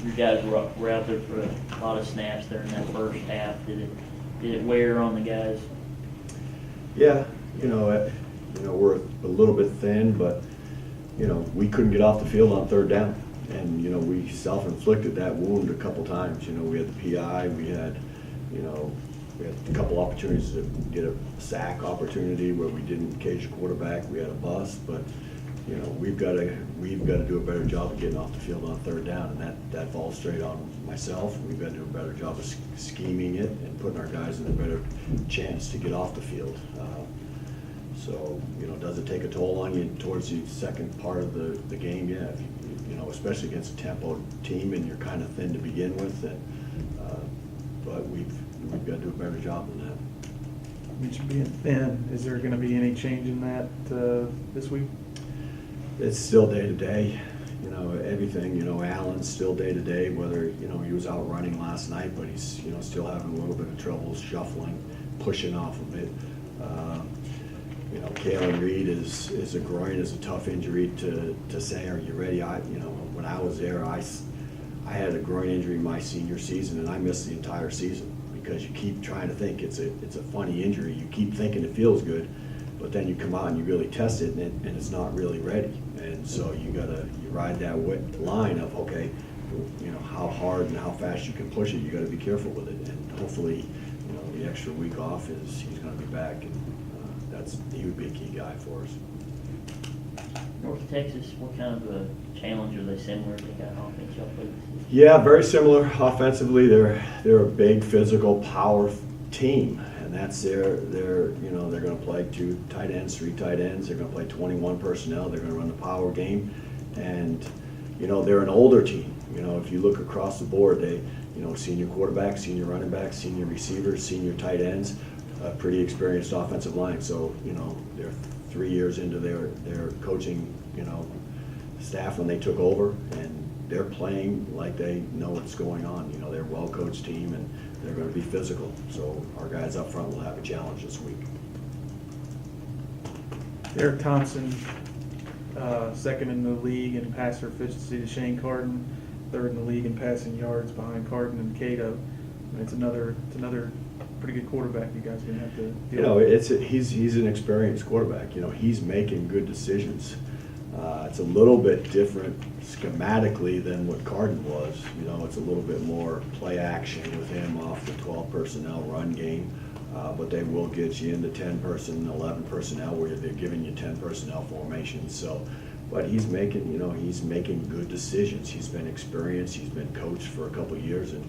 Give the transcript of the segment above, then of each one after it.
your guys were out there for a lot of snaps there in that first half. Did it wear on the guys? Yeah, we're a little bit thin, but we couldn't get off the field on third down, and we self-inflicted that wound a couple times. We had the PI, we had a couple opportunities to get a sack opportunity where we didn't cage the quarterback. We had a bust, but we've got to do a better job of getting off the field on third down, and that falls straight on myself. We've got to do a better job of scheming it and putting our guys in a better chance to get off the field. So does it take a toll on you towards the second part of the game? Yeah, especially against a tempo team and you're kind of thin to begin with, but we've got to do a better job than that. You mentioned being thin. Is there going to be any change in that this week? It's still day to day. Everything. Allen's still day to day. Whether he was out running last night, but he's still having a little bit of trouble shuffling, pushing off of it. Kalen Reed is a groin is a tough injury to say. Are you ready? When I was there, I had a groin injury my senior season, and I missed the entire season because you keep trying to think it's a funny injury. You keep thinking it feels good, but then you come out and you really test it, and it's not really ready. And so you ride that line of okay, how hard and how fast you can push it. You got to be careful with it, and hopefully, the extra week off he's going to be back, and he would be a key guy for us. North Texas, what kind of a challenge are they similar to that offense y'all played? Yeah, very similar offensively. They're a big physical power team, and that's they're going to play 2 tight ends, 3 tight ends. They're going to play 21 personnel. They're going to run the power game, and they're an older team. If you look across the board, they senior quarterback, senior running back, senior receivers, senior tight ends, a pretty experienced offensive line. So they're 3 years into their coaching staff when they took over, and they're playing like they know what's going on. They're a well-coached team, and they're going to be physical. So our guys up front will have a challenge this week. Eric Thompson, second in the league in passer efficiency to Shane Carton, third in the league in passing yards behind Carton and Cato. It's another pretty good quarterback you guys are going to have to deal with. He's an experienced quarterback. He's making good decisions. It's a little bit different schematically than what Carden was. It's a little bit more play action with him off the 12 personnel run game, but they will get you into 10 11 personnel where they're giving you 10 personnel formations. So, but he's making good decisions. He's been experienced. He's been coached for a couple of years, and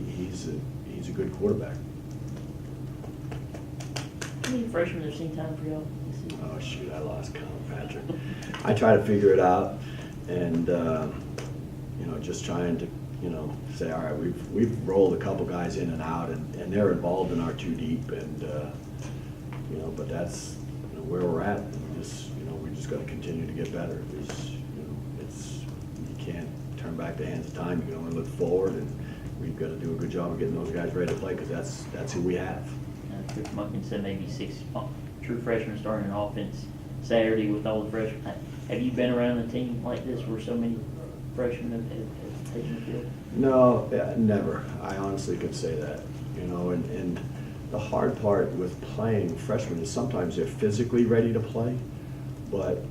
he's a good quarterback. How many freshmen have seen time for y'all? Oh shoot, I lost count, Patrick. I try to figure it out, and just trying to say, all right, we've rolled a couple guys in and out, and they're involved in our 2 deep, and but that's where we're at. And we just got to continue to get better. You can't turn back the hands of time. You can only look forward, and we've got to do a good job of getting those guys ready to play because that's who we have. Coach Munkin said maybe 6 true freshmen starting an offense Saturday with all the freshmen. Have you been around a team like this where so many freshmen have taken the field? No, never. I honestly could say that. And the hard part with playing freshmen is sometimes they're physically ready to play, but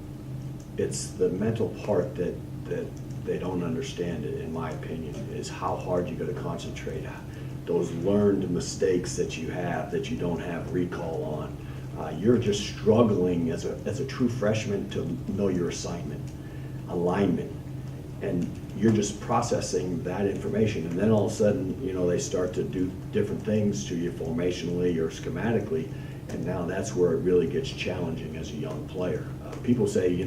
it's the mental part that they don't understand it, in my opinion, is how hard you got to concentrate. Those learned mistakes that you have that you don't have recall on. You're just struggling as a true freshman to know your assignment, alignment, and you're just processing that information. And then all of a sudden, they start to do different things to you formationally or schematically, and now that's where it really gets challenging as a young player. People say,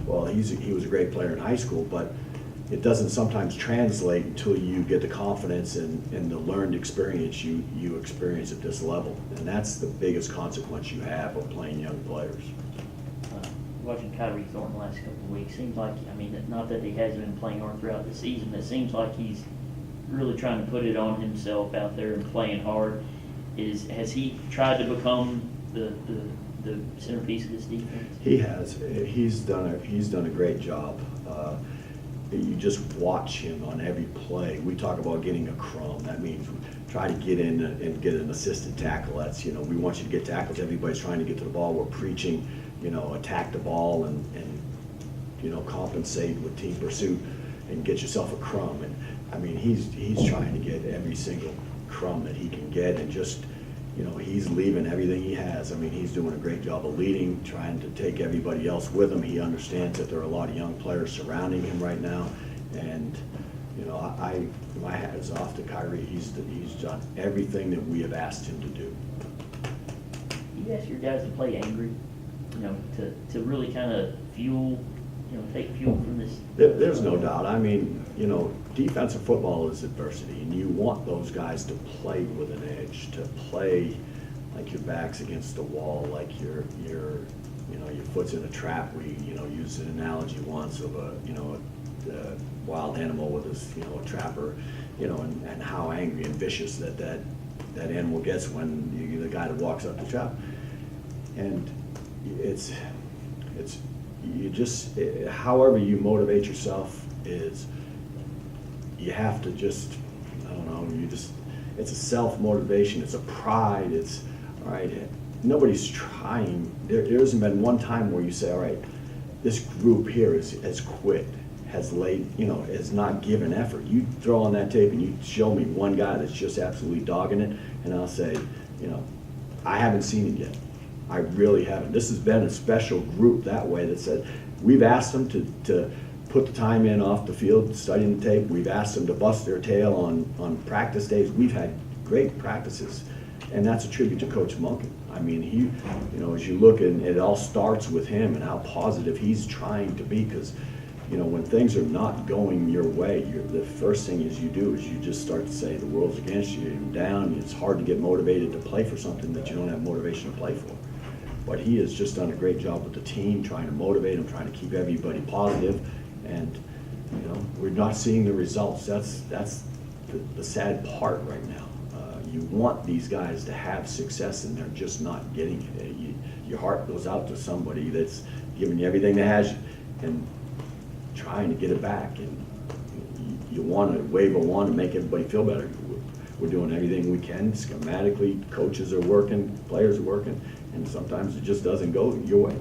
well, he was a great player in high school, but it doesn't sometimes translate until you get the confidence and the learned experience you experience at this level. And that's the biggest consequence you have of playing young players. Watching Kyrie Thornton the last couple of weeks, seems like, not that he hasn't been playing hard throughout the season, but it seems like he's really trying to put it on himself out there and playing hard. Has he tried to become the centerpiece of this defense? He has. He's done a great job. you just watch him on every play. We talk about getting a crumb. That means try to get in and get an assisted tackle. That's, we want you to get tackles. Everybody's trying to get to the ball. We're preaching, attack the ball and compensate with team pursuit and get yourself a crumb. And I mean, he's trying to get every single crumb that he can get, and just, he's leaving everything he has. I mean, he's doing a great job of leading, trying to take everybody else with him. He understands that there are a lot of young players surrounding him right now, and my hat is off to Kyrie. He's done everything that we have asked him to do. You ask your guys to play angry, to really kind of fuel, take fuel from this. There's no doubt. I mean, defensive football is adversity, and you want those guys to play with an edge, to play like your back's against the wall, like your foot's in a trap. We used an analogy once of a wild animal with his a trapper, and how angry and vicious that animal gets when the guy that walks up the trap. And it's you just, however you motivate yourself is, you have to just, I don't know, it's a self-motivation, it's a pride, it's, all right, nobody's trying, there hasn't been one time where you say, all right, this group here has quit, has laid, has not given effort. You throw on that tape and you show me one guy that's just absolutely dogging it, and I'll say, I haven't seen it yet. I really haven't. This has been a special group that way that said, we've asked them to put the time in off the field, studying the tape. We've asked them to bust their tail on practice days. We've had great practices, and that's a tribute to Coach Monken. I mean, he, as you look, and it all starts with him and how positive he's trying to be, because, when things are not going your way, the first thing you do is you just start to say the world's against you, you're down, it's hard to get motivated to play for something that you don't have motivation to play for. But he has just done a great job with the team, trying to motivate them, trying to keep everybody positive, and we're not seeing the results. That's the sad part right now. You want these guys to have success, and they're just not getting it. Your heart goes out to somebody that's giving you everything they has, and trying to get it back. And you want to wave a wand and make everybody feel better. We're doing everything we can schematically. Coaches are working, players are working. And sometimes it just doesn't go your way.